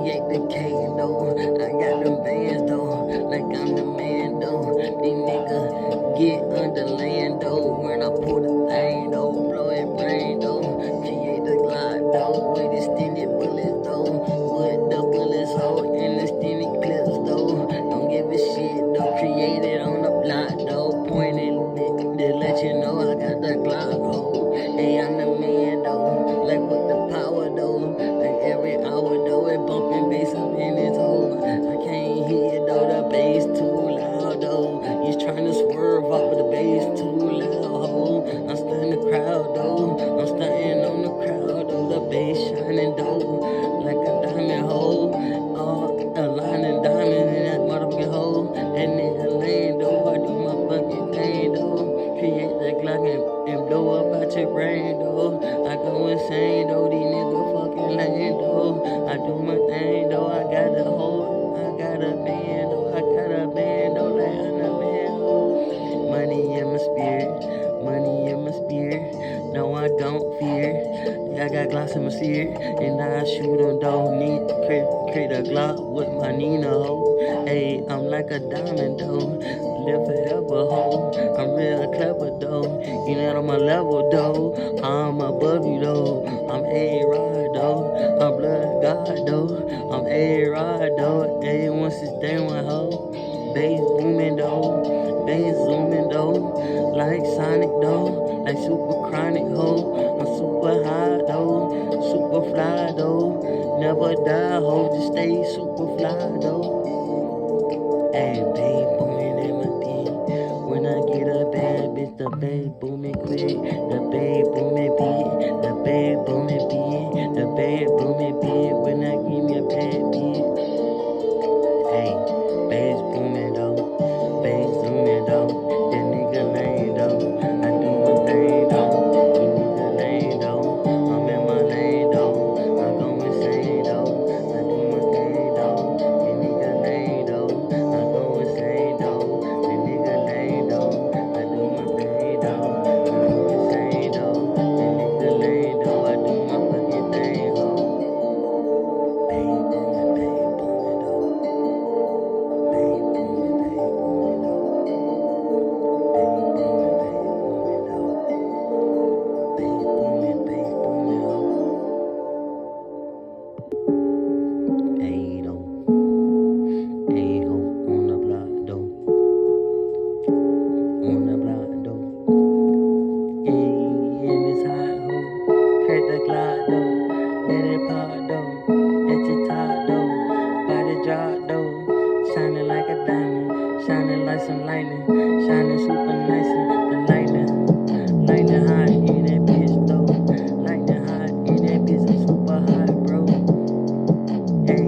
create the cake though. I got them bands though, like I'm the man though. These niggas get under land though. When I pull the thing though, blow it brain though. Create the Glock though, with extended bullets though. With the bullets hold in extended clips though. Don't give a shit though, create it on the block though. Pointing to let you know I got the Glock though. Hey, I'm the man though, like with the power though. Like every hour though, it bumping bass up in his hole. I can't hear though, the bass too loud though. He's trying to swerve off, but the bass too loud ho. I'm stunning the crowd though, I'm stunting on the crowd though. The bass shining though, like a diamond hole. A line and diamond in that motherfucking hole. And nigga lane though, I do my fucking thing though. Create the Glock and blow up out your brain though. I go insane though, these niggas fucking lame though. I do my thing though, I got a hold, I got a band though, I got a band though, like I'm a man though. Money in my spirit, money in my spirit. No, I don't fear. I got Glocks in my sear, and I shoot them though. Need create a Glock with my Nina ho. Hey, I'm like a diamond though. Live forever ho. I'm real clever though. You not on my level though. I'm above you though. I'm A-Rod though. I'm blood God though. I'm A-Rod though. Hey, once it's day one ho. Bass booming though. Bass zooming though. Like Sonic though. Like super chronic ho. I'm super high though. Super fly though. Never die ho. Just stay super fly though. Hey, babe booming in my beat. When I get a bad bitch, the babe booming quick. The babe booming beat. The babe booming beat. The babe booming beat. When I give me a bad beat. Hey, bass booming though. Bass zooming though. That nigga lame though. I do my thing though. You nigga lame though. I'm in my lane though. I go insane though. I do my thing though. That nigga lame though. I go insane though. That nigga lame though. I do my thing though. I go insane though. That nigga lame though. I do my fucking thing though. Bass booming though. Bass booming though. Shining like a diamond, shining like some lightning, shining super nice. The lightning hot in that bitch though, lightning hot in that bitch. I'm super hot, bro. Hey,